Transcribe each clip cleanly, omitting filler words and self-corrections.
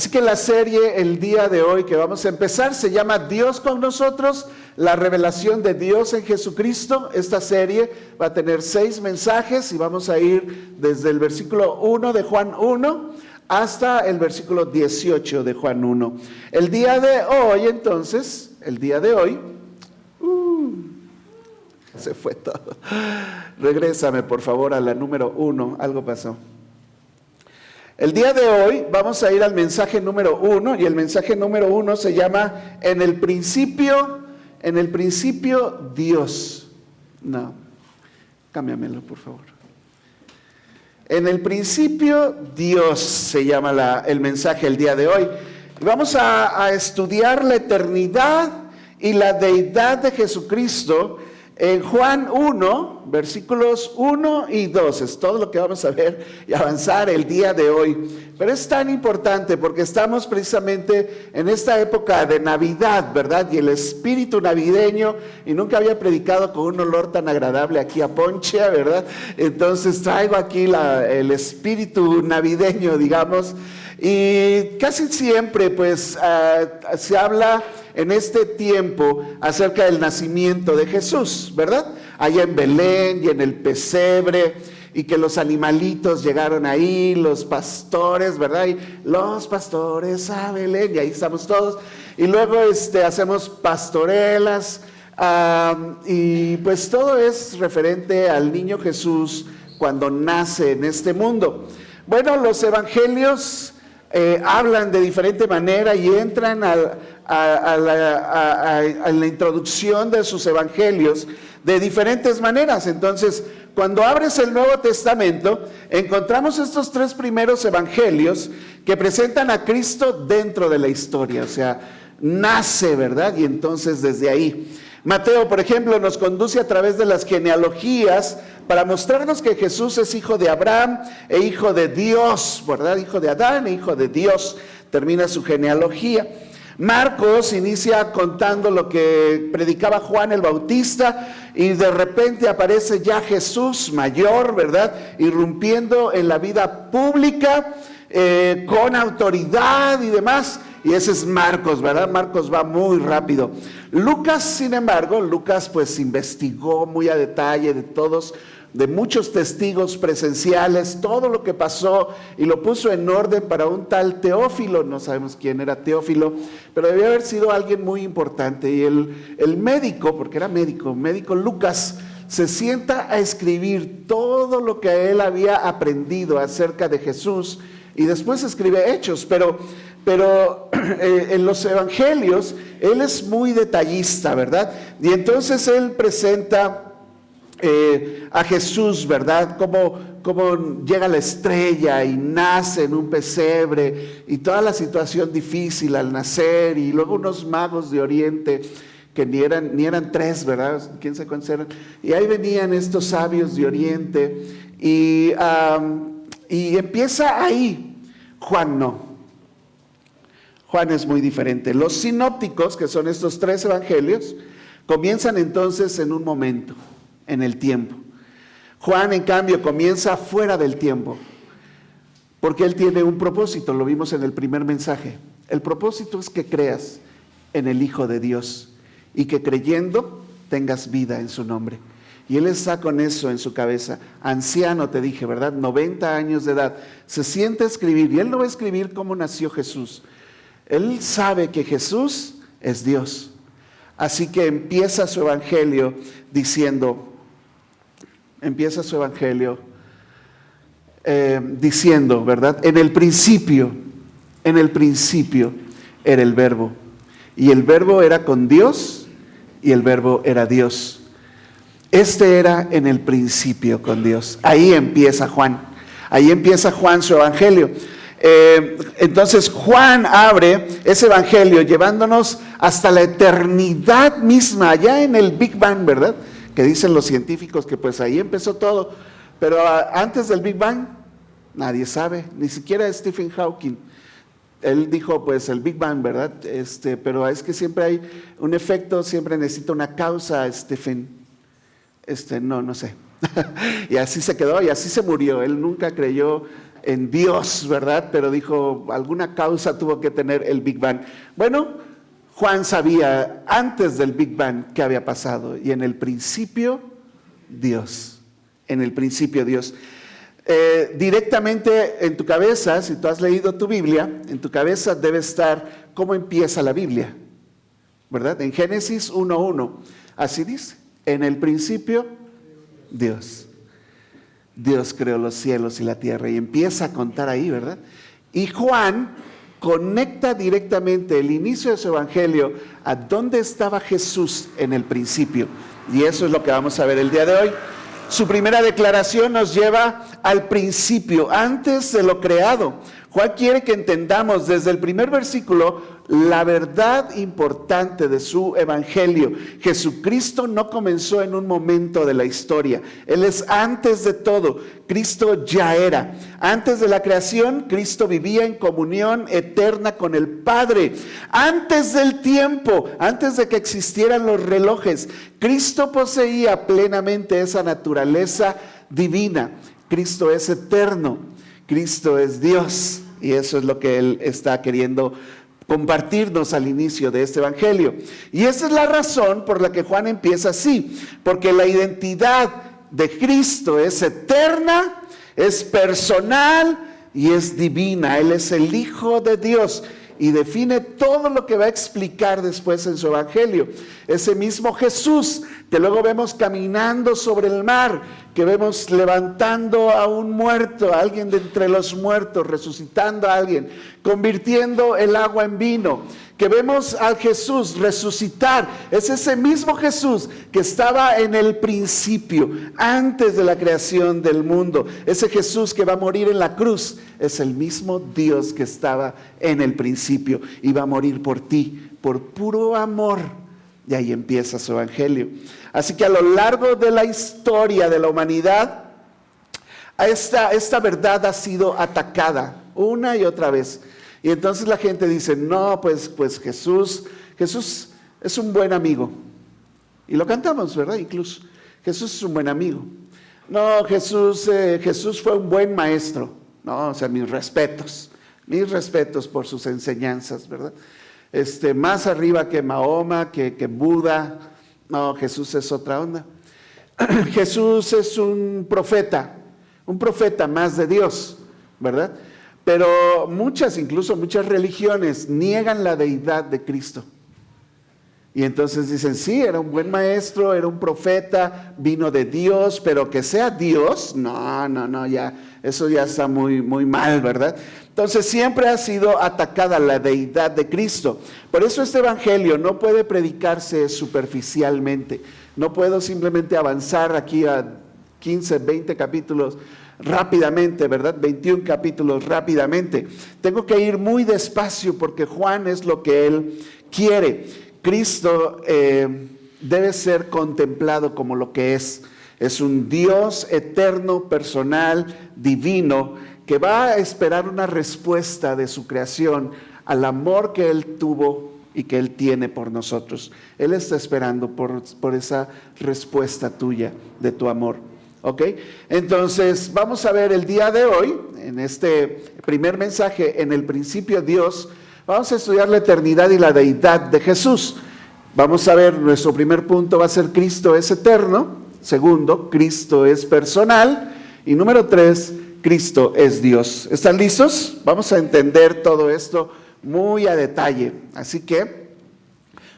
Así que la serie el día de hoy que vamos a empezar se llama Dios con nosotros, la revelación de Dios en Jesucristo. Esta serie va a tener 6 mensajes y vamos a ir desde el versículo 1 de Juan 1 hasta el versículo 18 de Juan 1. El día de hoy, entonces, se fue todo. Regrésame, por favor, a la número 1. Algo pasó. El día de hoy vamos a ir al mensaje número 1 y el mensaje número 1 se llama En el principio Dios. No, cámbiamelo, por favor. En el principio Dios se llama el mensaje el día de hoy. Y vamos a estudiar la eternidad y la deidad de Jesucristo en Juan 1, versículos 1 y 2, es todo lo que vamos a ver y avanzar el día de hoy. Pero es tan importante porque estamos precisamente en esta época de Navidad, ¿verdad? Y el espíritu navideño, y nunca había predicado con un olor tan agradable aquí a ponche, ¿verdad? Entonces traigo aquí el espíritu navideño, digamos, y casi siempre pues se habla en este tiempo acerca del nacimiento de Jesús, ¿verdad? Allá en Belén y en el pesebre, y que los animalitos llegaron ahí, los pastores, ¿verdad? Y los pastores a Belén, y ahí estamos todos, y luego hacemos pastorelas, y pues todo es referente al niño Jesús cuando nace en este mundo. Bueno, los evangelios hablan de diferente manera y entran a la introducción de sus evangelios de diferentes maneras. Entonces, cuando abres el Nuevo Testamento, encontramos estos 3 primeros evangelios que presentan a Cristo dentro de la historia, o sea, nace, ¿verdad? Y entonces desde ahí. Mateo, por ejemplo, nos conduce a través de las genealogías para mostrarnos que Jesús es hijo de Abraham e hijo de Dios, ¿verdad? Hijo de Adán e hijo de Dios, termina su genealogía. Marcos inicia contando lo que predicaba Juan el Bautista y de repente aparece ya Jesús mayor, ¿verdad? Irrumpiendo en la vida pública con autoridad y demás. Y ese es Marcos, ¿verdad? Marcos va muy rápido. Lucas, sin embargo, pues investigó muy a detalle de muchos testigos presenciales, todo lo que pasó y lo puso en orden para un tal Teófilo. No sabemos quién era Teófilo, pero debía haber sido alguien muy importante. Y el médico, porque era médico Lucas, se sienta a escribir todo lo que él había aprendido acerca de Jesús y después escribe Hechos, pero en los evangelios él es muy detallista, ¿verdad? Y entonces él presenta a Jesús, ¿verdad? Cómo llega la estrella y nace en un pesebre y toda la situación difícil al nacer, y luego unos magos de Oriente que ni eran 3, ¿verdad? ¿Quién se cuántos? Y ahí venían estos sabios de Oriente y empieza ahí. Juan no. Juan es muy diferente. Los sinópticos, que son estos 3 evangelios, comienzan entonces en un momento, en el tiempo. Juan, en cambio, comienza fuera del tiempo, porque él tiene un propósito, lo vimos en el primer mensaje. El propósito es que creas en el Hijo de Dios y que creyendo tengas vida en su nombre. Y él está con eso en su cabeza. Anciano, te dije, ¿verdad? 90 años de edad. Se sienta a escribir, y él no va a escribir cómo nació Jesús. Él sabe que Jesús es Dios. Así que empieza su evangelio diciendo, ¿verdad? En el principio era el Verbo, y el Verbo era con Dios, y el Verbo era Dios. Este era en el principio con Dios. Ahí empieza Juan su evangelio. Entonces Juan abre ese evangelio llevándonos hasta la eternidad misma, allá en el Big Bang, ¿verdad? Que dicen los científicos que pues ahí empezó todo, pero antes del Big Bang nadie sabe, ni siquiera Stephen Hawking. Él dijo pues el Big Bang, ¿verdad? Pero es que siempre hay un efecto, siempre necesita una causa, Stephen. No sé. Y así se quedó y así se murió. Él nunca creyó en Dios, ¿verdad? Pero dijo, alguna causa tuvo que tener el Big Bang. Bueno, Juan sabía antes del Big Bang qué había pasado. Y en el principio, Dios. En el principio, Dios. Directamente en tu cabeza, si tú has leído tu Biblia, en tu cabeza debe estar cómo empieza la Biblia, ¿verdad? En Génesis 1:1, así dice, en el principio, Dios. Dios creó los cielos y la tierra y empieza a contar ahí, ¿verdad? Y Juan conecta directamente el inicio de su evangelio a dónde estaba Jesús en el principio. Y eso es lo que vamos a ver el día de hoy. Su primera declaración nos lleva al principio, antes de lo creado. Juan quiere que entendamos desde el primer versículo la verdad importante de su evangelio. Jesucristo no comenzó en un momento de la historia. Él es antes de todo. Cristo ya era. Antes de la creación, Cristo vivía en comunión eterna con el Padre. Antes del tiempo, antes de que existieran los relojes, Cristo poseía plenamente esa naturaleza divina. Cristo es eterno. Cristo es Dios. Y eso es lo que Él está queriendo compartirnos al inicio de este evangelio. Y esa es la razón por la que Juan empieza así, porque la identidad de Cristo es eterna, es personal y es divina. Él es el Hijo de Dios y define todo lo que va a explicar después en su evangelio. Ese mismo Jesús que luego vemos caminando sobre el mar, que vemos levantando a un muerto, a alguien de entre los muertos, resucitando a alguien, convirtiendo el agua en vino, que vemos al Jesús resucitar. Es ese mismo Jesús que estaba en el principio, antes de la creación del mundo. Ese Jesús que va a morir en la cruz es el mismo Dios que estaba en el principio y va a morir por ti, por puro amor. Y ahí empieza su evangelio. Así que a lo largo de la historia de la humanidad, esta verdad ha sido atacada una y otra vez. Y entonces la gente dice, no, pues Jesús es un buen amigo. Y lo cantamos, ¿verdad? Incluso, Jesús es un buen amigo. No, Jesús fue un buen maestro. No, o sea, mis respetos por sus enseñanzas, ¿verdad? Más arriba que Mahoma, que Buda. No, Jesús es otra onda. Jesús es un profeta más de Dios, ¿verdad? Pero incluso muchas religiones niegan la deidad de Cristo. Y entonces dicen, sí, era un buen maestro, era un profeta, vino de Dios, pero que sea Dios, no, ya, eso ya está muy, muy mal, ¿verdad? Entonces siempre ha sido atacada la deidad de Cristo. Por eso este evangelio no puede predicarse superficialmente. No puedo simplemente avanzar aquí a 15, 20 capítulos rápidamente, ¿verdad? 21 capítulos rápidamente. Tengo que ir muy despacio porque Juan es lo que él quiere. Cristo debe ser contemplado como lo que es. Es un Dios eterno, personal, divino, que va a esperar una respuesta de su creación al amor que Él tuvo y que Él tiene por nosotros. Él está esperando por esa respuesta tuya, de tu amor. ¿Ok? Entonces, vamos a ver el día de hoy, en este primer mensaje, en el principio Dios, vamos a estudiar la eternidad y la deidad de Jesús. Vamos a ver, nuestro primer punto va a ser Cristo es eterno. Segundo, Cristo es personal. Y número 3, Cristo es Dios. ¿Están listos? Vamos a entender todo esto muy a detalle. Así que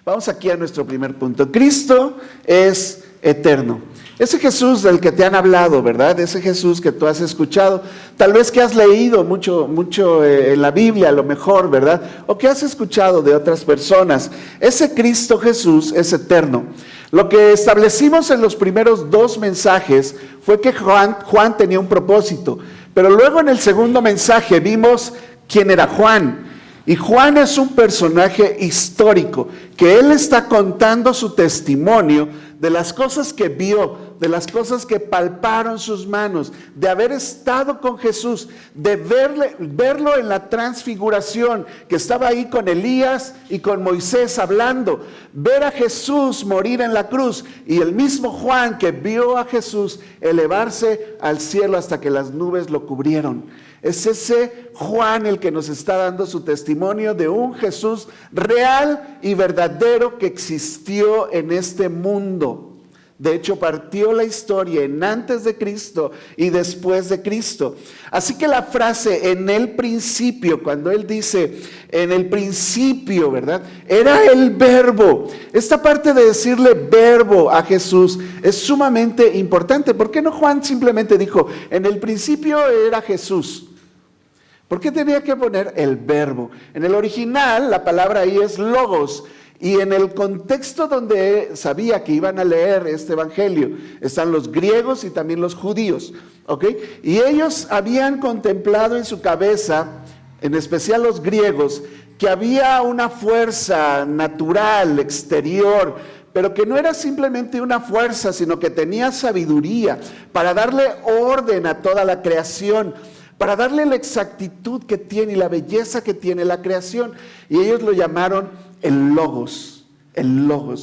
vamos aquí a nuestro primer punto. Cristo es eterno. Ese Jesús del que te han hablado, ¿verdad? Ese Jesús que tú has escuchado, tal vez que has leído mucho en la Biblia, a lo mejor, ¿verdad? O que has escuchado de otras personas. Ese Cristo Jesús es eterno. Lo que establecimos en los primeros 2 mensajes fue que Juan tenía un propósito, pero luego en el segundo mensaje vimos quién era Juan. Y Juan es un personaje histórico, que él está contando su testimonio de las cosas que vio, de las cosas que palparon sus manos, de haber estado con Jesús, de verlo en la transfiguración, que estaba ahí con Elías y con Moisés hablando, ver a Jesús morir en la cruz, y el mismo Juan que vio a Jesús elevarse al cielo hasta que las nubes lo cubrieron. Es ese Juan el que nos está dando su testimonio de un Jesús real y verdadero que existió en este mundo. De hecho, partió la historia en antes de Cristo y después de Cristo. Así que la frase en el principio, cuando él dice en el principio, ¿verdad? Era el verbo. Esta parte de decirle verbo a Jesús es sumamente importante. ¿Por qué no Juan simplemente dijo, en el principio era Jesús? ¿Por qué tenía que poner el verbo? En el original, la palabra ahí es logos. Y en el contexto donde sabía que iban a leer este evangelio, están los griegos y también los judíos, ¿ok? Y ellos habían contemplado en su cabeza, en especial los griegos, que había una fuerza natural, exterior, pero que no era simplemente una fuerza, sino que tenía sabiduría para darle orden a toda la creación, para darle la exactitud que tiene y la belleza que tiene la creación. Y ellos lo llamaron el logos,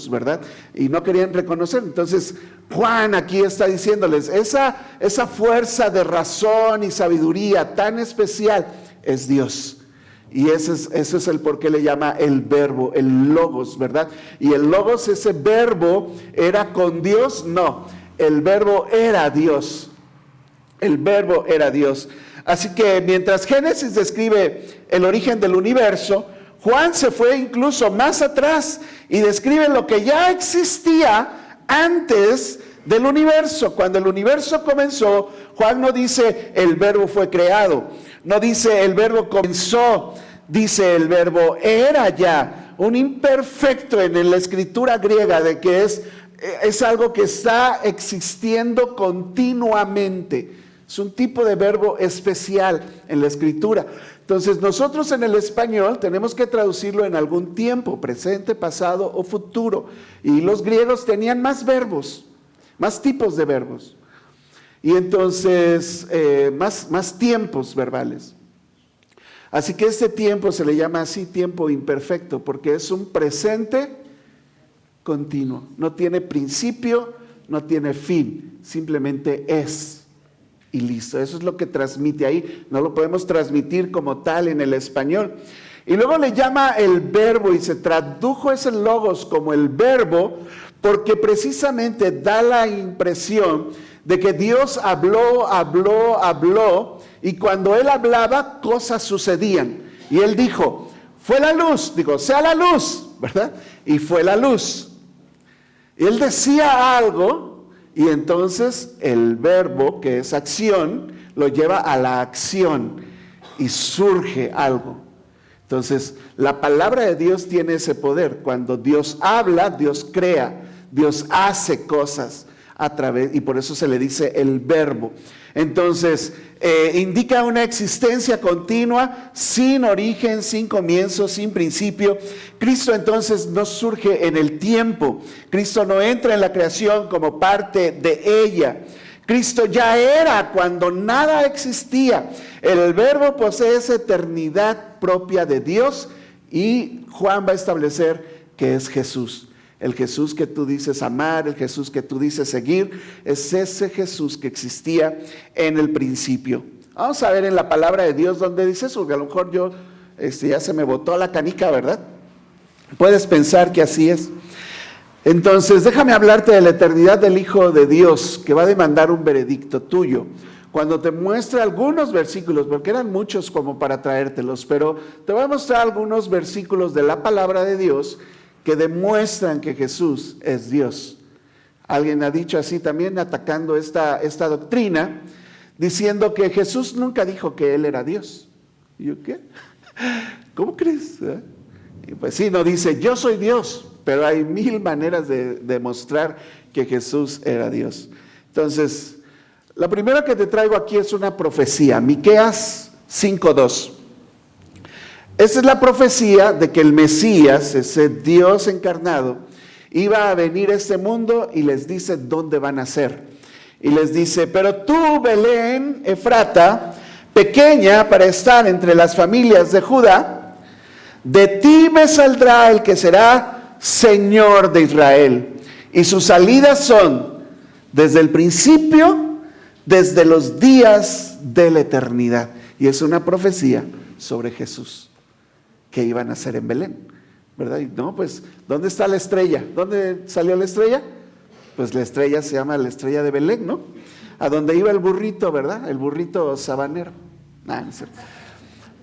¿verdad? Y no querían reconocer. Entonces Juan aquí está diciéndoles, esa fuerza de razón y sabiduría tan especial es Dios. Y ese es el por qué le llama el verbo, el logos, ¿verdad? Y el logos, ese verbo, ¿era con Dios? No, el verbo era Dios. El verbo era Dios. Así que mientras Génesis describe el origen del universo, Juan se fue incluso más atrás y describe lo que ya existía antes del universo. Cuando el universo comenzó, Juan no dice el verbo fue creado, no dice el verbo comenzó, dice el verbo era ya, un imperfecto en la escritura griega de que es algo que está existiendo continuamente. Es un tipo de verbo especial en la escritura. Entonces nosotros en el español tenemos que traducirlo en algún tiempo, presente, pasado o futuro. Y los griegos tenían más verbos, más tipos de verbos. Y entonces más tiempos verbales. Así que este tiempo se le llama así tiempo imperfecto, porque es un presente continuo. No tiene principio, no tiene fin, simplemente es. Y listo, eso es lo que transmite ahí, no lo podemos transmitir como tal en el español. Y luego le llama el verbo y se tradujo ese logos como el verbo porque precisamente da la impresión de que Dios habló y cuando Él hablaba cosas sucedían. Y Él dijo, fue la luz, digo, sea la luz, ¿verdad? Y fue la luz. Y Él decía algo. Y entonces el verbo, que es acción, lo lleva a la acción y surge algo. Entonces, la palabra de Dios tiene ese poder. Cuando Dios habla, Dios crea, Dios hace cosas a través, y por eso se le dice el verbo. Entonces, indica una existencia continua, sin origen, sin comienzo, sin principio. Cristo entonces no surge en el tiempo. Cristo no entra en la creación como parte de ella. Cristo ya era cuando nada existía. El verbo posee esa eternidad propia de Dios y Juan va a establecer que es Jesús. El Jesús que tú dices amar, el Jesús que tú dices seguir, es ese Jesús que existía en el principio. Vamos a ver en la palabra de Dios dónde dice eso, porque a lo mejor ya se me botó la canica, ¿verdad? Puedes pensar que así es. Entonces, déjame hablarte de la eternidad del Hijo de Dios, que va a demandar un veredicto tuyo. Cuando te muestre algunos versículos, porque eran muchos como para traértelos, pero te voy a mostrar algunos versículos de la palabra de Dios que demuestran que Jesús es Dios. Alguien ha dicho así también, atacando esta doctrina, diciendo que Jesús nunca dijo que Él era Dios. ¿Y yo qué? ¿Cómo crees? Y pues sí, no dice, yo soy Dios, pero hay 1000 maneras de demostrar que Jesús era Dios. Entonces, la primera que te traigo aquí es una profecía, Miqueas 5:2. Esa es la profecía de que el Mesías, ese Dios encarnado, iba a venir a este mundo y les dice dónde van a ser. Y les dice, pero tú, Belén, Efrata, pequeña para estar entre las familias de Judá, de ti me saldrá el que será Señor de Israel. Y sus salidas son desde el principio, desde los días de la eternidad. Y es una profecía sobre Jesús, que iba a nacer en Belén, ¿verdad? Y no, pues, ¿dónde está la estrella? ¿Dónde salió la estrella? Pues la estrella se llama la estrella de Belén, ¿no? A donde iba el burrito, ¿verdad? El burrito sabanero. No es cierto.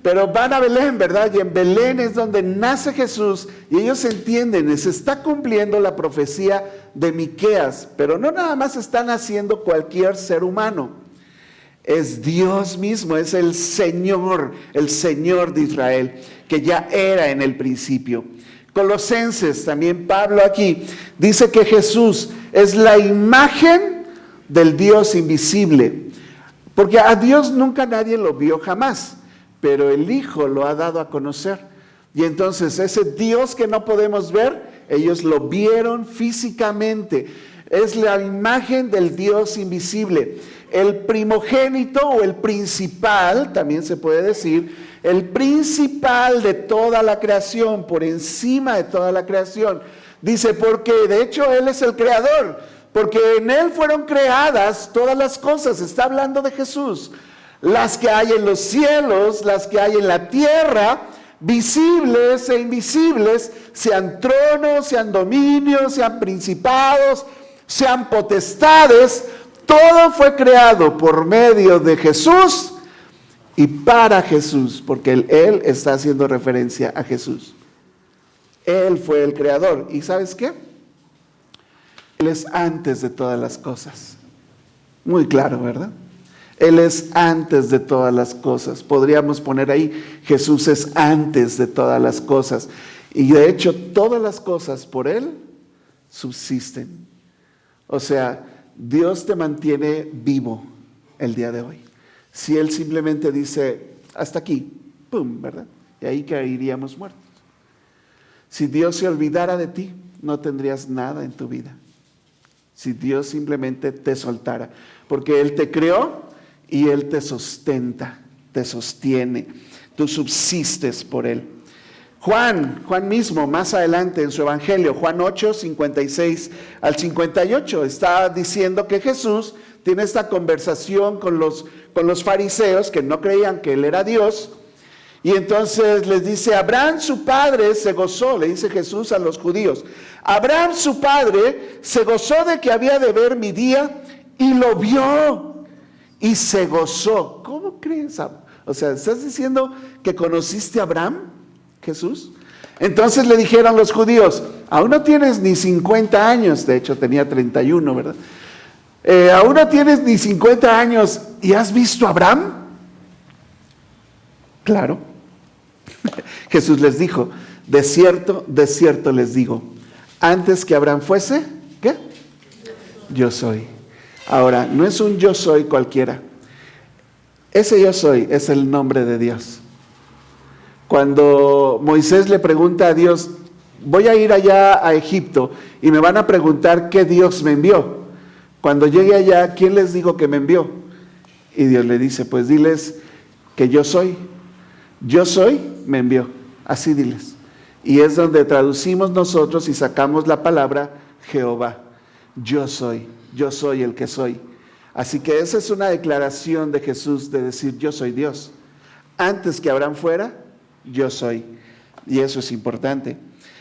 Pero van a Belén, ¿verdad? Y en Belén es donde nace Jesús y ellos entienden, se está cumpliendo la profecía de Miqueas, pero no nada más está naciendo cualquier ser humano, es Dios mismo, es el Señor de Israel, que ya era en el principio. Colosenses, también Pablo aquí, dice que Jesús es la imagen del Dios invisible, porque a Dios nunca nadie lo vio jamás, pero el Hijo lo ha dado a conocer. Y entonces ese Dios que no podemos ver, ellos lo vieron físicamente. Es la imagen del Dios invisible. El primogénito o el principal, también se puede decir, el principal de toda la creación, por encima de toda la creación. Dice, porque de hecho Él es el creador, porque en Él fueron creadas todas las cosas. Está hablando de Jesús. Las que hay en los cielos, las que hay en la tierra, visibles e invisibles, sean tronos, sean dominios, sean principados, sean potestades, todo fue creado por medio de Jesús y para Jesús, porque Él está haciendo referencia a Jesús. Él fue el creador. ¿Y sabes qué? Él es antes de todas las cosas. Muy claro, ¿verdad? Él es antes de todas las cosas. Podríamos poner ahí, Jesús es antes de todas las cosas. Y de hecho, todas las cosas por Él subsisten. O sea, Dios te mantiene vivo el día de hoy. Si Él simplemente dice, hasta aquí, ¡pum!, ¿verdad? Y ahí caeríamos muertos. Si Dios se olvidara de ti, no tendrías nada en tu vida. Si Dios simplemente te soltara. Porque Él te creó y Él te sustenta, te sostiene. Tú subsistes por Él. Juan mismo, más adelante en su evangelio, Juan 8, 56 al 58, está diciendo que Jesús tiene esta conversación con los fariseos que no creían que Él era Dios. Y entonces les dice, Abraham su padre se gozó, le dice Jesús a los judíos, Abraham su padre se gozó de que había de ver mi día y lo vio y se gozó. ¿Cómo crees? O sea, ¿estás diciendo que conociste a Abraham, Jesús? Entonces le dijeron los judíos, aún no tienes ni 50 años, de hecho tenía 31, ¿verdad? Aún no tienes ni 50 años y has visto a Abraham. Claro. Jesús les dijo, de cierto les digo, antes que Abraham fuese, ¿qué? Yo soy. Ahora, no es un yo soy cualquiera. Ese yo soy es el nombre de Dios. Cuando Moisés le pregunta a Dios, voy a ir allá a Egipto y me van a preguntar qué Dios me envió. Cuando llegue allá, ¿quién les digo que me envió? Y Dios le dice, pues diles que yo soy. Yo soy, me envió. Así diles. Y es donde traducimos nosotros y sacamos la palabra Jehová. Yo soy el que soy. Así que esa es una declaración de Jesús de decir, yo soy Dios. Antes que Abraham fuera, yo soy. Y eso es importante.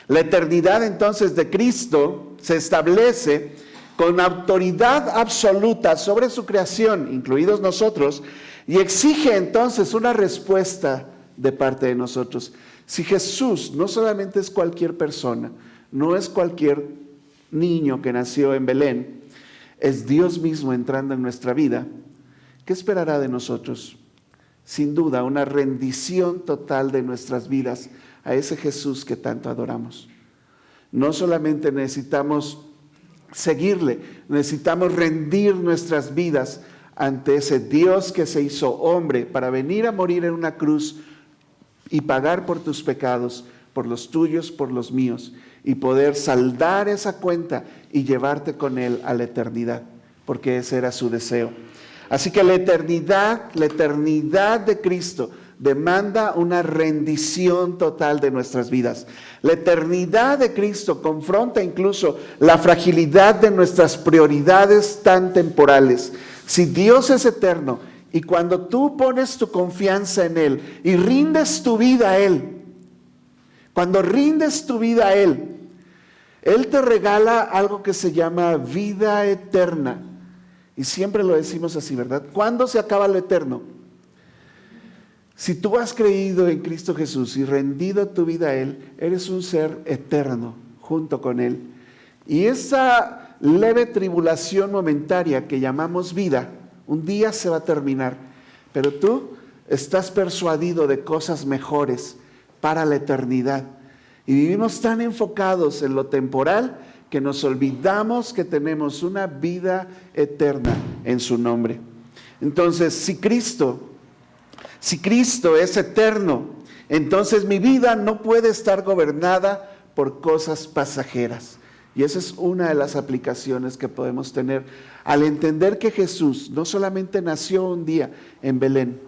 La eternidad entonces de Cristo se establece con autoridad absoluta sobre su creación, incluidos nosotros, y exige entonces una respuesta de parte de nosotros. Si Jesús no solamente es cualquier persona, no es cualquier niño que nació en Belén, es Dios mismo entrando en nuestra vida, ¿qué esperará de nosotros? Sin duda, una rendición total de nuestras vidas a ese Jesús que tanto adoramos. No solamente necesitamos seguirle, necesitamos rendir nuestras vidas ante ese Dios que se hizo hombre para venir a morir en una cruz y pagar por tus pecados, por los tuyos, por los míos, y poder saldar esa cuenta y llevarte con Él a la eternidad, porque ese era su deseo. Así que la eternidad de Cristo demanda una rendición total de nuestras vidas. La eternidad de Cristo confronta incluso la fragilidad de nuestras prioridades tan temporales. Si Dios es eterno Y cuando tú pones tu confianza en Él y rindes tu vida a Él, cuando rindes tu vida a Él, Él te regala algo que se llama vida eterna. Y siempre lo decimos así, ¿verdad? ¿Cuándo se acaba lo eterno? Si tú has creído en Cristo Jesús y rendido tu vida a Él, eres un ser eterno junto con Él. Y esa leve tribulación momentaria que llamamos vida, un día se va a terminar, pero tú estás persuadido de cosas mejores para la eternidad. Y vivimos tan enfocados en lo temporal que nos olvidamos que tenemos una vida eterna en su nombre. Entonces, si Cristo es eterno, entonces mi vida no puede estar gobernada por cosas pasajeras. Y esa es una de las aplicaciones que podemos tener al entender que Jesús no solamente nació un día en Belén,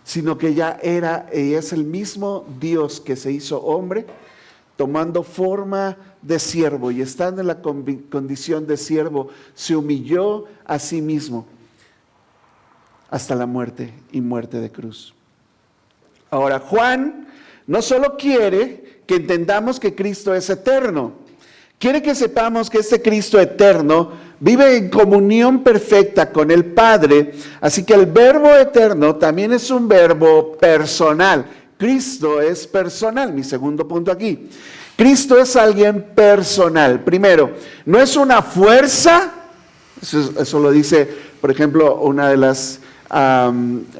sino que ya era y es el mismo Dios que se hizo hombre, tomando forma de siervo y estando en la condición de siervo, se humilló a sí mismo hasta la muerte y muerte de cruz. Ahora, Juan no solo quiere que entendamos que Cristo es eterno, quiere que sepamos que este Cristo eterno vive en comunión perfecta con el Padre, así que el verbo eterno también es un verbo personal. Cristo es personal, mi segundo punto aquí. Cristo es alguien personal. Primero, no es una fuerza, eso lo dice, por ejemplo, una de las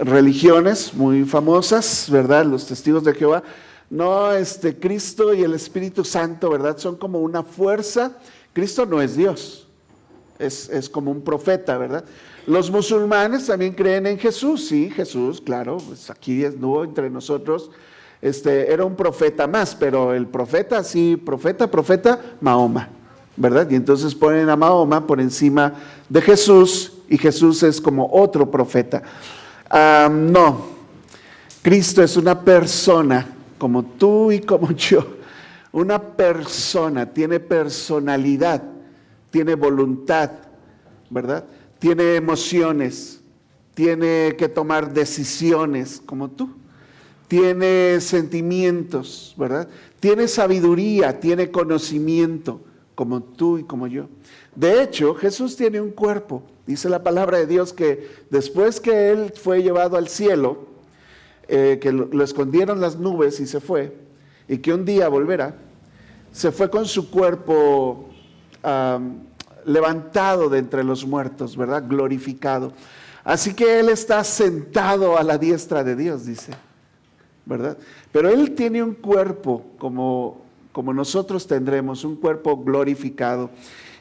religiones muy famosas, ¿verdad? Los testigos de Jehová. No, Cristo y el Espíritu Santo, ¿verdad? Son como una fuerza. Cristo no es Dios, es como un profeta, ¿verdad? Los musulmanes también creen en Jesús, sí, Jesús, claro, pues aquí estuvo entre nosotros, era un profeta más, pero el profeta, sí, profeta, Mahoma, ¿verdad? Y entonces ponen a Mahoma por encima de Jesús, y Jesús es como otro profeta. No, Cristo es una persona, como tú y como yo, una persona, tiene personalidad, tiene voluntad, ¿verdad? Tiene emociones, tiene que tomar decisiones como tú, tiene sentimientos, ¿verdad? Tiene sabiduría, tiene conocimiento como tú y como yo. De hecho, Jesús tiene un cuerpo. Dice la palabra de Dios que después que Él fue llevado al cielo, que lo escondieron las nubes y se fue, y que un día volverá, se fue con su cuerpo levantado de entre los muertos, ¿verdad? Glorificado. Así que Él está sentado a la diestra de Dios, dice, ¿verdad? Pero Él tiene un cuerpo como nosotros tendremos, un cuerpo glorificado.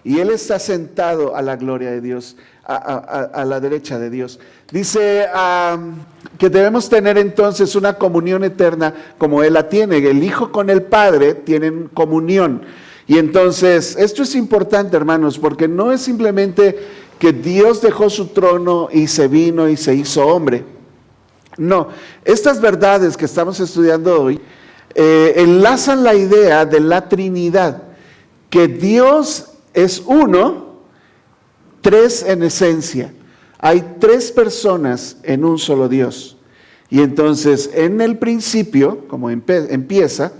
Y Él está sentado a la gloria de Dios, a la derecha de Dios. Dice que debemos tener entonces una comunión eterna como Él la tiene. El Hijo con el Padre tienen comunión. Y entonces, esto es importante, hermanos, porque no es simplemente que Dios dejó su trono y se vino y se hizo hombre. No, estas verdades que estamos estudiando hoy enlazan la idea de la Trinidad, que Dios es uno, tres en esencia. Hay tres personas en un solo Dios. Y entonces, en el principio, como empieza,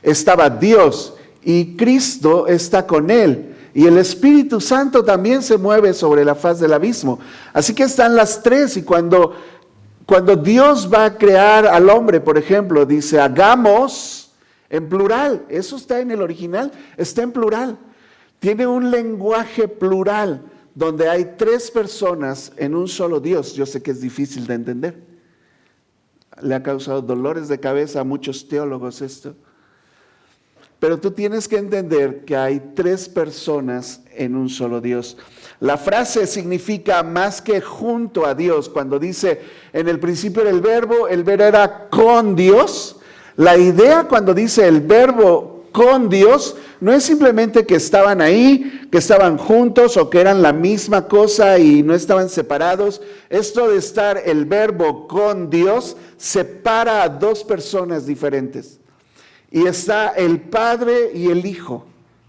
estaba Dios y Cristo está con Él. Y el Espíritu Santo también se mueve sobre la faz del abismo. Así que están las tres. Y cuando Dios va a crear al hombre, por ejemplo, dice, hagamos en plural. Eso está en el original, está en plural. Tiene un lenguaje plural donde hay tres personas en un solo Dios. Yo sé que es difícil de entender. Le ha causado dolores de cabeza a muchos teólogos esto. Pero tú tienes que entender que hay tres personas en un solo Dios. La frase significa más que junto a Dios. Cuando dice en el principio era el verbo era con Dios. La idea cuando dice el verbo con Dios no es simplemente que estaban ahí, que estaban juntos o que eran la misma cosa y no estaban separados. Esto de estar el verbo con Dios separa a dos personas diferentes. Y está el Padre y el Hijo,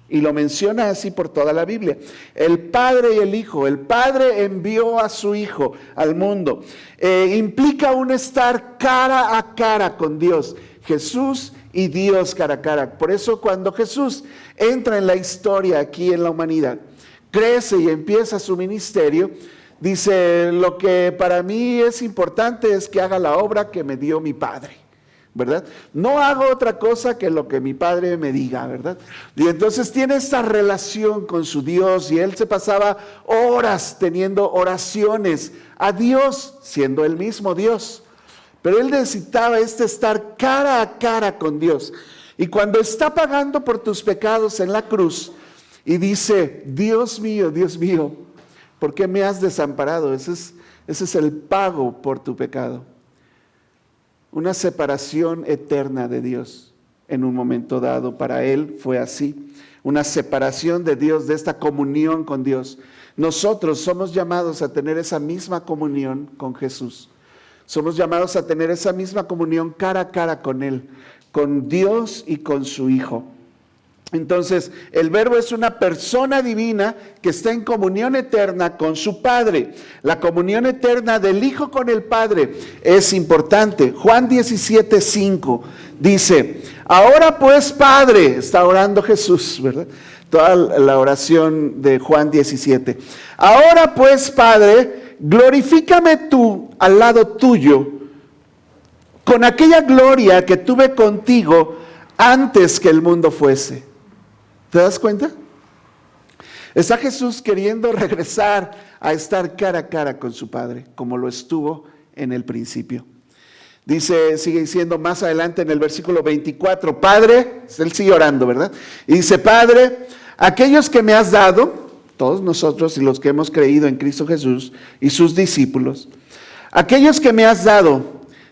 Y lo menciona así por toda la Biblia. El Padre y el Hijo. El Padre envió a su Hijo al mundo. Implica un estar cara a cara con Dios. Jesús y Dios cara a cara. Por eso cuando Jesús entra en la historia aquí en la humanidad, crece y empieza su ministerio, dice, lo que para mí es importante es que haga la obra que me dio mi Padre, ¿verdad? No hago otra cosa que lo que mi Padre me diga, ¿verdad? Y entonces tiene esta relación con su Dios y él se pasaba horas teniendo oraciones a Dios, siendo el mismo Dios. Pero él necesitaba estar cara a cara con Dios. Y cuando está pagando por tus pecados en la cruz y dice, Dios mío, ¿por qué me has desamparado? Ese es el pago por tu pecado. Una separación eterna de Dios en un momento dado. Para él fue así. Una separación de Dios, de esta comunión con Dios. Nosotros somos llamados a tener esa misma comunión con Jesús. Somos llamados a tener esa misma comunión cara a cara con Él, con Dios y con su Hijo. Entonces, el Verbo es una persona divina que está en comunión eterna con su Padre. La comunión eterna del Hijo con el Padre es importante. Juan 17:5 dice, ahora pues Padre, está orando Jesús, ¿verdad? Toda la oración de Juan 17. Ahora pues Padre, glorifícame tú al lado tuyo con aquella gloria que tuve contigo antes que el mundo fuese. ¿Te das cuenta? Está Jesús queriendo regresar a estar cara a cara con su Padre, como lo estuvo en el principio. Dice, sigue diciendo más adelante en el versículo 24, Padre, él sigue orando, ¿verdad? Y dice, Padre, aquellos que me has dado, todos nosotros y los que hemos creído en Cristo Jesús y sus discípulos, aquellos que me has dado,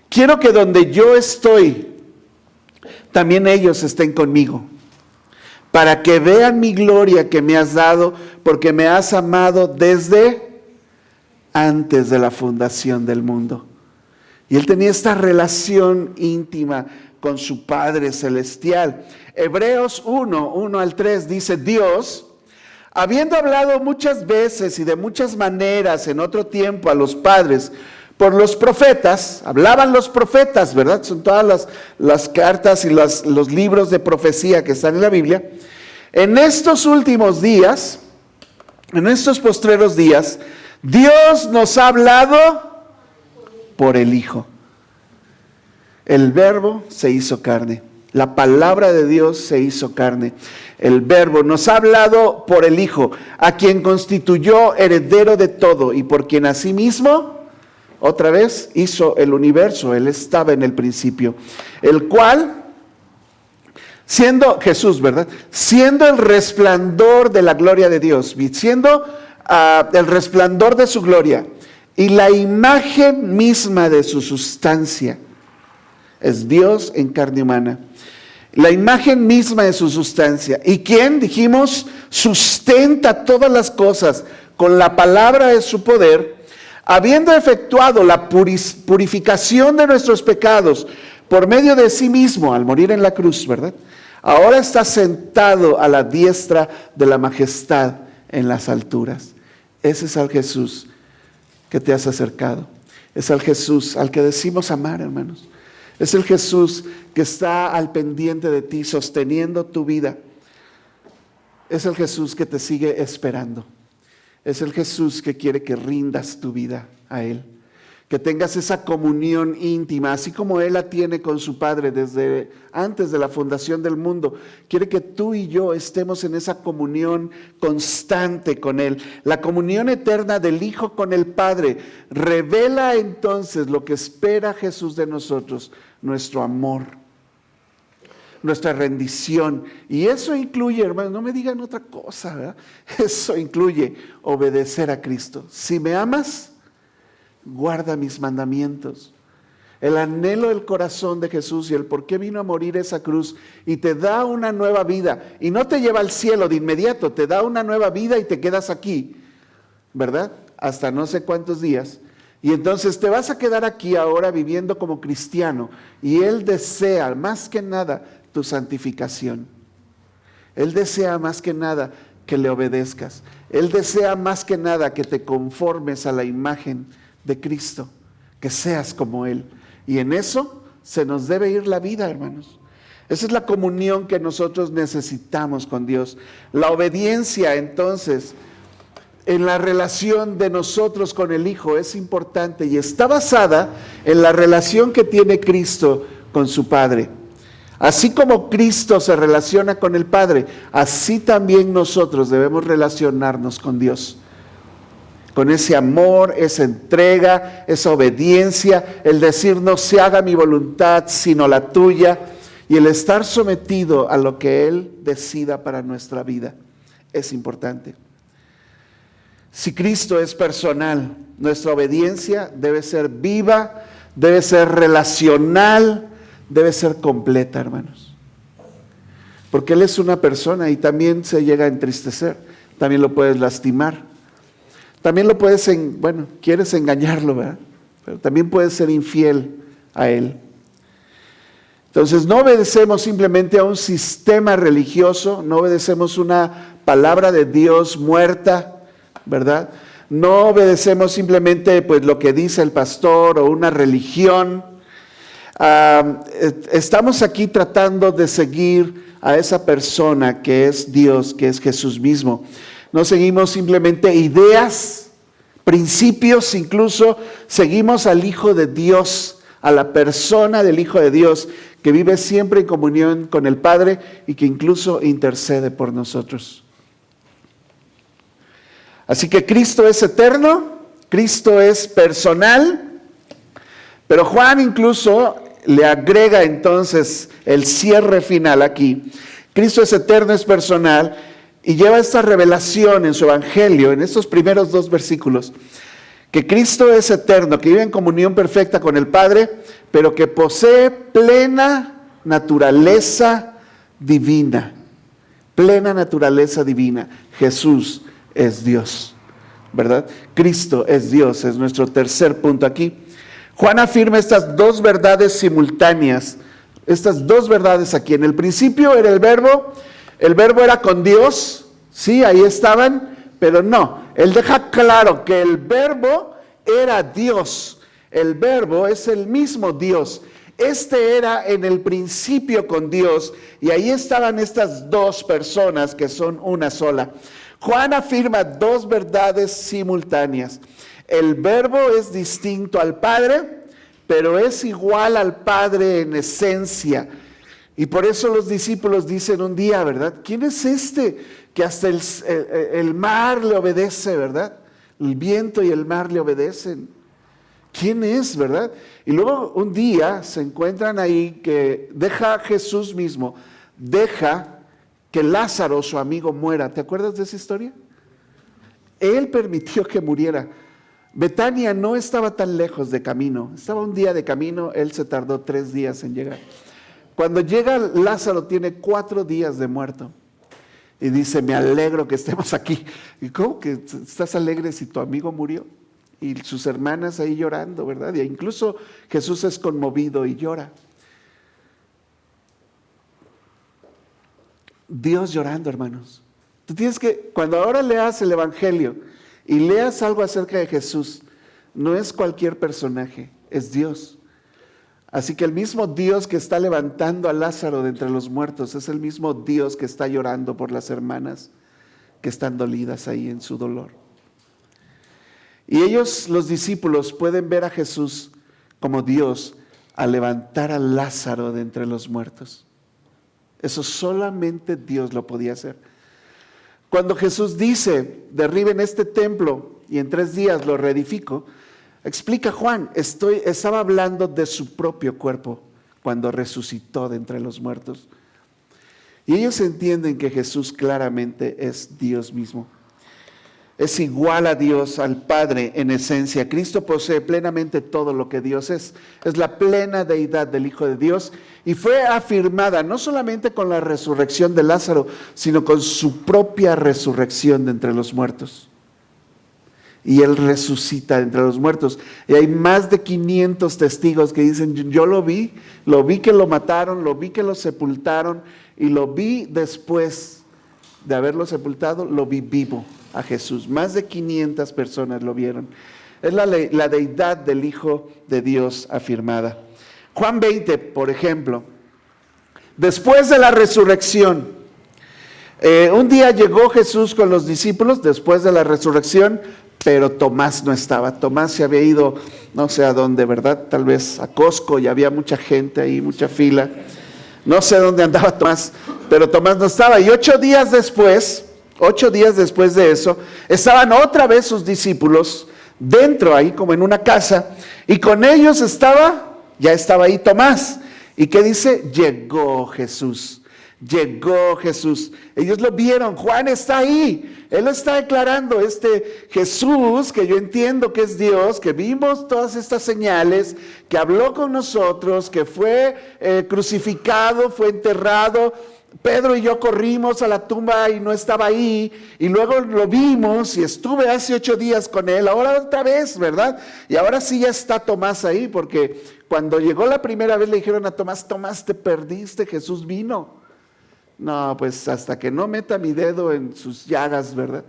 quiero que donde yo estoy, también ellos estén conmigo, para que vean mi gloria que me has dado, porque me has amado desde antes de la fundación del mundo. Y él tenía esta relación íntima con su Padre Celestial. Hebreos 1 al 3 dice, Dios, habiendo hablado muchas veces y de muchas maneras en otro tiempo a los padres por los profetas, hablaban los profetas, ¿verdad? Son todas las cartas y los libros de profecía que están en la Biblia. En estos últimos días, en estos postreros días, Dios nos ha hablado por el Hijo. El Verbo se hizo carne. La palabra de Dios se hizo carne. El Verbo nos ha hablado por el Hijo, a quien constituyó heredero de todo y por quien asimismo, otra vez, hizo el universo. Él estaba en el principio. El cual, siendo Jesús, ¿verdad? Siendo el resplandor de la gloria de Dios, siendo el resplandor de su gloria y la imagen misma de su sustancia. Es Dios en carne humana. La imagen misma de su sustancia. ¿Y quién? Dijimos, sustenta todas las cosas con la palabra de su poder, habiendo efectuado la purificación de nuestros pecados por medio de sí mismo, al morir en la cruz, ¿verdad? Ahora está sentado a la diestra de la majestad en las alturas. Ese es al Jesús que te has acercado. Es al Jesús al que decimos amar, hermanos. Es el Jesús que está al pendiente de ti, sosteniendo tu vida. Es el Jesús que te sigue esperando. Es el Jesús que quiere que rindas tu vida a Él. Que tengas esa comunión íntima, así como Él la tiene con su Padre desde antes de la fundación del mundo. Quiere que tú y yo estemos en esa comunión constante con Él. La comunión eterna del Hijo con el Padre revela entonces lo que espera Jesús de nosotros, nuestro amor, nuestra rendición. Y eso incluye, hermanos, no me digan otra cosa, ¿verdad? Eso incluye obedecer a Cristo. Si me amas, guarda mis mandamientos. El anhelo del corazón de Jesús y el por qué vino a morir esa cruz y te da una nueva vida y no te lleva al cielo de inmediato, te da una nueva vida y te quedas aquí, ¿verdad? Hasta no sé cuántos días. Y entonces te vas a quedar aquí ahora viviendo como cristiano y Él desea más que nada tu santificación. Él desea más que nada que le obedezcas. Él desea más que nada que te conformes a la imagen de Cristo, que seas como Él. Y en eso se nos debe ir la vida, hermanos. Esa es la comunión que nosotros necesitamos con Dios. La obediencia, entonces, en la relación de nosotros con el Hijo es importante y está basada en la relación que tiene Cristo con su Padre. Así como Cristo se relaciona con el Padre, así también nosotros debemos relacionarnos con Dios. Con ese amor, esa entrega, esa obediencia, el decir no se haga mi voluntad sino la tuya, y el estar sometido a lo que Él decida para nuestra vida es importante. Si Cristo es personal, nuestra obediencia debe ser viva, debe ser relacional, debe ser completa, hermanos. Porque Él es una persona y también se llega a entristecer, también lo puedes lastimar, también lo puedes, quieres engañarlo, ¿verdad? Pero también puedes ser infiel a Él. Entonces no obedecemos simplemente a un sistema religioso, no obedecemos una palabra de Dios muerta, ¿verdad? No obedecemos simplemente pues lo que dice el pastor o una religión. Estamos aquí tratando de seguir a esa persona que es Dios, que es Jesús mismo. No seguimos simplemente ideas, principios, incluso seguimos al Hijo de Dios, a la persona del Hijo de Dios, que vive siempre en comunión con el Padre y que incluso intercede por nosotros. Así que Cristo es eterno, Cristo es personal, pero Juan incluso le agrega entonces el cierre final aquí. Cristo es eterno, es personal, y lleva esta revelación en su evangelio, en estos primeros 2 versículos, que Cristo es eterno, que vive en comunión perfecta con el Padre, pero que posee plena naturaleza divina. Plena naturaleza divina. Jesús es Dios, ¿verdad? Cristo es Dios, es nuestro tercer punto aquí. Juan afirma estas 2 verdades simultáneas, estas 2 verdades aquí. En el principio era el verbo era con Dios, sí, ahí estaban, pero no. Él deja claro que el verbo era Dios. El verbo es el mismo Dios. Este era en el principio con Dios y ahí estaban estas 2 personas que son una sola. Juan afirma 2 verdades simultáneas. El verbo es distinto al Padre, pero es igual al Padre en esencia. Y por eso los discípulos dicen un día, ¿verdad? ¿Quién es este que hasta el mar le obedece, ¿verdad? El viento y el mar le obedecen. ¿Quién es, verdad? Y luego un día se encuentran ahí que deja Jesús mismo, deja que Lázaro, su amigo, muera. ¿Te acuerdas de esa historia? Él permitió que muriera. Betania no estaba tan lejos de camino, estaba un día de camino, él se tardó 3 días en llegar. Cuando llega Lázaro tiene 4 días de muerto. Y dice, me alegro que estemos aquí. ¿Y cómo que estás alegre si tu amigo murió? Y sus hermanas ahí llorando, ¿verdad? Y incluso Jesús es conmovido y llora. Dios llorando, hermanos. Tú tienes que, cuando ahora leas el Evangelio y leas algo acerca de Jesús, no es cualquier personaje, es Dios. Así que el mismo Dios que está levantando a Lázaro de entre los muertos es el mismo Dios que está llorando por las hermanas que están dolidas ahí en su dolor. Y ellos, los discípulos, pueden ver a Jesús como Dios al levantar a Lázaro de entre los muertos. Eso solamente Dios lo podía hacer. Cuando Jesús dice, derriben este templo y en 3 días lo reedifico, explica Juan, estaba hablando de su propio cuerpo cuando resucitó de entre los muertos. Y ellos entienden que Jesús claramente es Dios mismo. Es igual a Dios, al Padre en esencia. Cristo posee plenamente todo lo que Dios es. Es la plena deidad del Hijo de Dios y fue afirmada no solamente con la resurrección de Lázaro, sino con su propia resurrección de entre los muertos. Y Él resucita de entre los muertos. Y hay más de 500 testigos que dicen, yo lo vi que lo mataron, lo vi que lo sepultaron y lo vi después de haberlo sepultado, lo vi vivo a Jesús. Más de 500 personas lo vieron. Es la deidad del Hijo de Dios afirmada. Juan 20, por ejemplo, después de la resurrección, un día llegó Jesús con los discípulos después de la resurrección, pero Tomás no estaba. Tomás se había ido no sé a dónde, ¿verdad? Tal vez a Costco, y había mucha gente ahí, mucha fila. No sé dónde andaba Tomás, pero Tomás no estaba. Y 8 días después de eso, estaban otra vez sus discípulos dentro ahí, como en una casa, y con ellos ya estaba ahí Tomás. ¿Y qué dice? Llegó Jesús. Llegó Jesús. Ellos lo vieron. Juan está ahí. Él lo está declarando. Este Jesús, que yo entiendo que es Dios, que vimos todas estas señales, que habló con nosotros, que fue crucificado, fue enterrado. Pedro y yo corrimos a la tumba y no estaba ahí, y luego lo vimos y estuve hace 8 días con él, ahora otra vez, ¿verdad? Y ahora sí ya está Tomás ahí, porque cuando llegó la primera vez le dijeron a Tomás, Tomás, te perdiste, Jesús vino. No, pues hasta que no meta mi dedo en sus llagas, ¿verdad?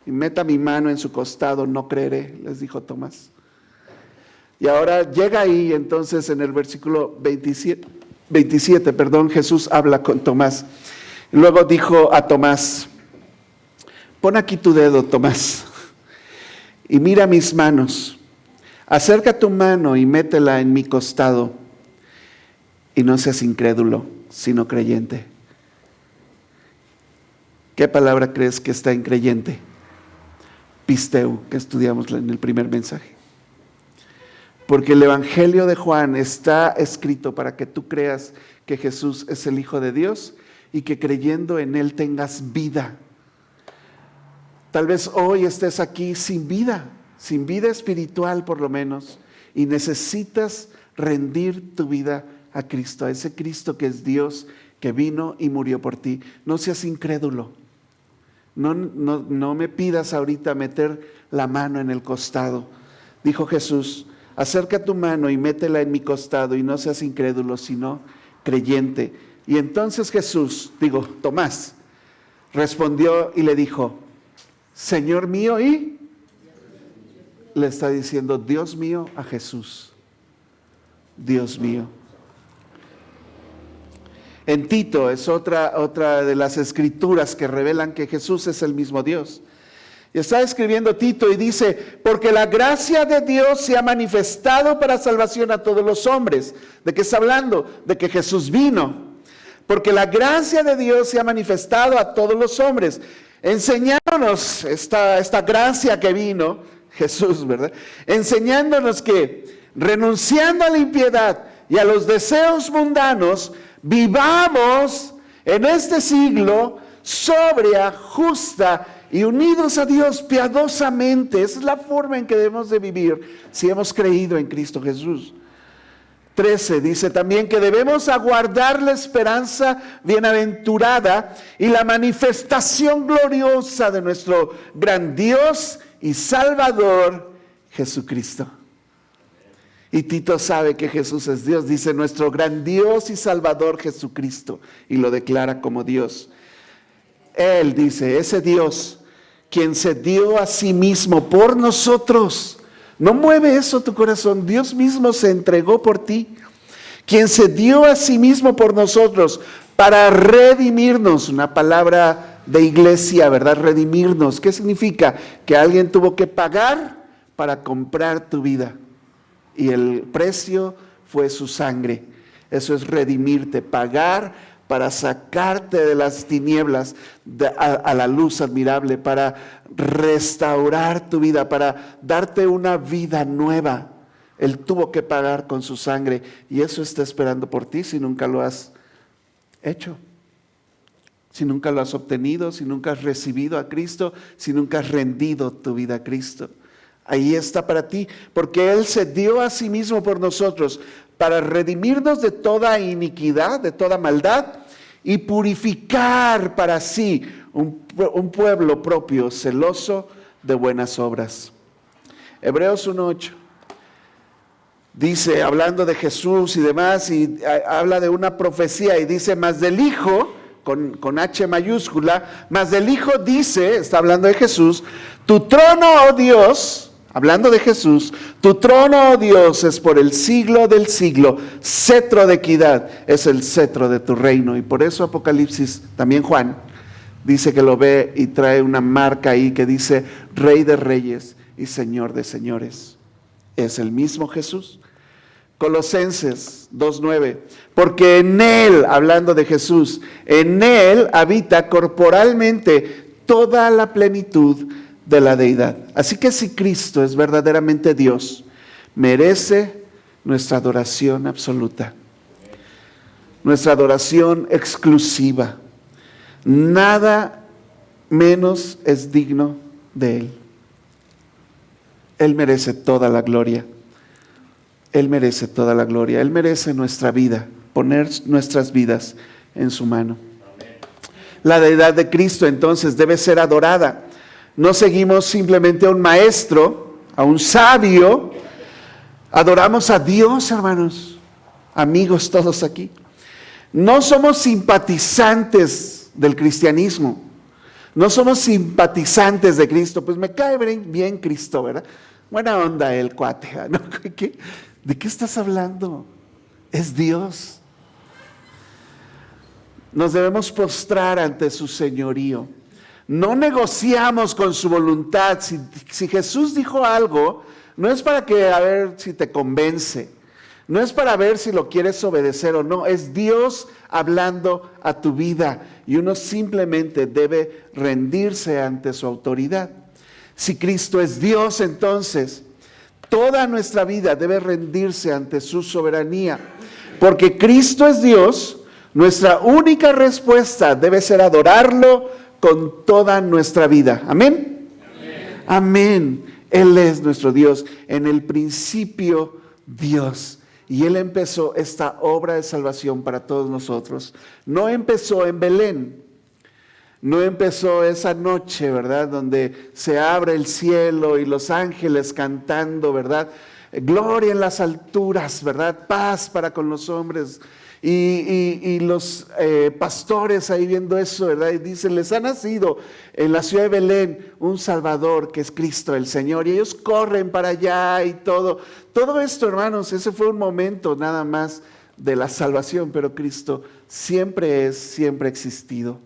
Y meta mi mano en su costado, no creeré, les dijo Tomás. Y ahora llega ahí, entonces en el versículo 27, Jesús habla con Tomás. Luego dijo a Tomás, pon aquí tu dedo, Tomás, y mira mis manos. Acerca tu mano y métela en mi costado, y no seas incrédulo, sino creyente. ¿Qué palabra crees que está en creyente? Pisteu, que estudiamos en el primer mensaje. Porque el Evangelio de Juan está escrito para que tú creas que Jesús es el Hijo de Dios y que creyendo en Él tengas vida. Tal vez hoy estés aquí sin vida espiritual por lo menos, y necesitas rendir tu vida a Cristo, a ese Cristo que es Dios, que vino y murió por ti. No seas incrédulo. No me pidas ahorita meter la mano en el costado. Dijo Jesús, acerca tu mano y métela en mi costado y no seas incrédulo, sino creyente. Y entonces Tomás, respondió y le dijo, Señor mío, y le está diciendo, Dios mío, a Jesús. Dios mío. En Tito es otra de las escrituras que revelan que Jesús es el mismo Dios. Y está escribiendo Tito y dice, porque la gracia de Dios se ha manifestado para salvación a todos los hombres. ¿De qué está hablando? De que Jesús vino. Porque la gracia de Dios se ha manifestado a todos los hombres, enseñándonos esta gracia que vino, Jesús, ¿verdad? Enseñándonos que, renunciando a la impiedad y a los deseos mundanos, vivamos en este siglo sobria, justa y unidos a Dios piadosamente. Esa es la forma en que debemos de vivir si hemos creído en Cristo Jesús. 13 dice también que debemos aguardar la esperanza bienaventurada y la manifestación gloriosa de nuestro gran Dios y Salvador Jesucristo. Y Tito sabe que Jesús es Dios, dice nuestro gran Dios y Salvador Jesucristo, y lo declara como Dios. Él dice, ese Dios, quien se dio a sí mismo por nosotros. ¿No mueve eso tu corazón? Dios mismo se entregó por ti, quien se dio a sí mismo por nosotros para redimirnos, una palabra de iglesia, ¿verdad? Redimirnos. ¿Qué significa? Que alguien tuvo que pagar para comprar tu vida. Y el precio fue su sangre. Eso es redimirte, pagar para sacarte de las tinieblas a la luz admirable, para restaurar tu vida, para darte una vida nueva. Él tuvo que pagar con su sangre y eso está esperando por ti si nunca lo has hecho. Si nunca lo has obtenido, si nunca has recibido a Cristo, si nunca has rendido tu vida a Cristo. Ahí está para ti, porque Él se dio a sí mismo por nosotros para redimirnos de toda iniquidad, de toda maldad y purificar para sí un pueblo propio, celoso de buenas obras. Hebreos 1:8 dice, hablando de Jesús y demás, y habla de una profecía y dice, mas del Hijo con H mayúscula, mas del Hijo dice, está hablando de Jesús, tu trono, oh Dios, hablando de Jesús, tu trono, oh Dios, es por el siglo del siglo, cetro de equidad, es el cetro de tu reino. Y por eso Apocalipsis, también Juan, dice que lo ve y trae una marca ahí que dice, Rey de reyes y Señor de señores. Es el mismo Jesús. Colosenses 2:9, porque en Él, hablando de Jesús, en Él habita corporalmente toda la plenitud de la deidad. Así que si Cristo es verdaderamente Dios, merece nuestra adoración absoluta, nuestra adoración exclusiva. Nada menos es digno de Él. Él merece toda la gloria. Él merece toda la gloria. Él merece nuestra vida, poner nuestras vidas en su mano. La deidad de Cristo entonces debe ser adorada. No seguimos simplemente a un maestro, a un sabio. Adoramos a Dios, hermanos, amigos todos aquí. No somos simpatizantes del cristianismo. No somos simpatizantes de Cristo. Pues me cae bien Cristo, ¿verdad? Buena onda el cuate, ¿no? ¿De qué estás hablando? Es Dios. Nos debemos postrar ante su señorío. No negociamos con su voluntad. Si Jesús dijo algo, no es para que a ver si te convence. No es para ver si lo quieres obedecer o no. Es Dios hablando a tu vida. Y uno simplemente debe rendirse ante su autoridad. Si Cristo es Dios, entonces toda nuestra vida debe rendirse ante su soberanía. Porque Cristo es Dios, nuestra única respuesta debe ser adorarlo con toda nuestra vida. ¿Amén? Amén. Amén. Él es nuestro Dios. En el principio, Dios. Y Él empezó esta obra de salvación para todos nosotros. No empezó en Belén. No empezó esa noche, ¿verdad? Donde se abre el cielo y los ángeles cantando, ¿verdad? Gloria en las alturas, ¿verdad? Paz para con los hombres. Y los pastores ahí viendo eso, ¿verdad? Y dicen, les ha nacido en la ciudad de Belén un Salvador que es Cristo el Señor. Y ellos corren para allá y todo. Todo esto, hermanos, ese fue un momento nada más de la salvación, pero Cristo siempre ha existido.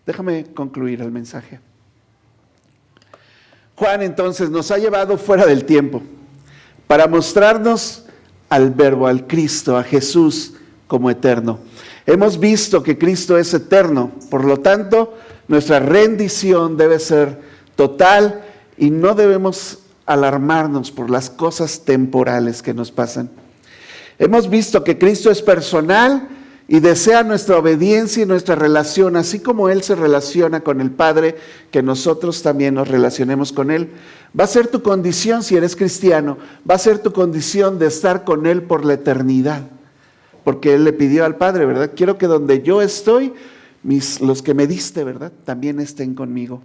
Déjame concluir el mensaje. Juan entonces nos ha llevado fuera del tiempo para mostrarnos al Verbo, al Cristo, a Jesús como eterno. Hemos visto que Cristo es eterno, por lo tanto, nuestra rendición debe ser total y no debemos alarmarnos por las cosas temporales que nos pasan. Hemos visto que Cristo es personal y desea nuestra obediencia y nuestra relación, así como Él se relaciona con el Padre, que nosotros también nos relacionemos con Él. Va a ser tu condición si eres cristiano, va a ser tu condición de estar con Él por la eternidad. Porque Él le pidió al Padre, ¿verdad? Quiero que donde yo estoy, los que me diste, ¿verdad? También estén conmigo.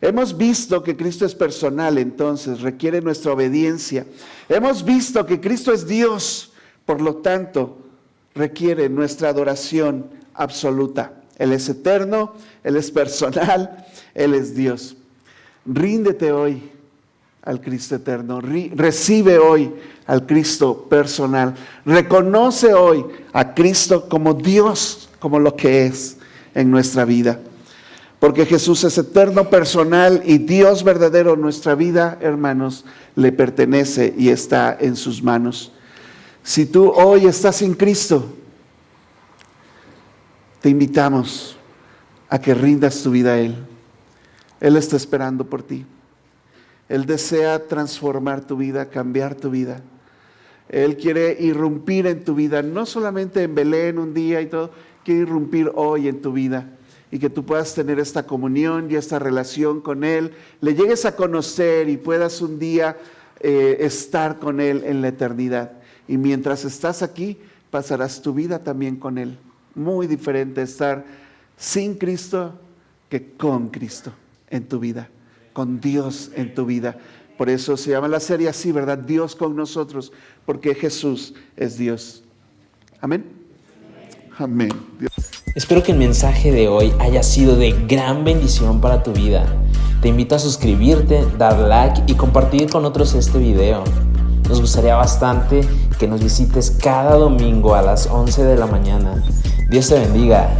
Hemos visto que Cristo es personal, entonces requiere nuestra obediencia. Hemos visto que Cristo es Dios, por lo tanto, requiere nuestra adoración absoluta. Él es eterno, Él es personal, Él es Dios. Ríndete hoy al Cristo eterno, recibe hoy al Cristo personal, reconoce hoy a Cristo como Dios, como lo que es en nuestra vida. Porque Jesús es eterno, personal y Dios verdadero. Nuestra vida, hermanos, le pertenece y está en sus manos. Si tú hoy estás sin Cristo, te invitamos a que rindas tu vida a Él. Él está esperando por ti. Él desea transformar tu vida, cambiar tu vida. Él quiere irrumpir en tu vida, no solamente en Belén un día y todo, quiere irrumpir hoy en tu vida y que tú puedas tener esta comunión y esta relación con Él, le llegues a conocer y puedas un día estar con Él en la eternidad. Y mientras estás aquí, pasarás tu vida también con Él. Muy diferente estar sin Cristo que con Cristo en tu vida, con Dios en tu vida. Por eso se llama la serie así, ¿verdad? Dios con nosotros, porque Jesús es Dios. Amén. Amén. Dios. Espero que el mensaje de hoy haya sido de gran bendición para tu vida. Te invito a suscribirte, dar like y compartir con otros este video. Nos gustaría bastante que nos visites cada domingo a las 11 de la mañana. Dios te bendiga.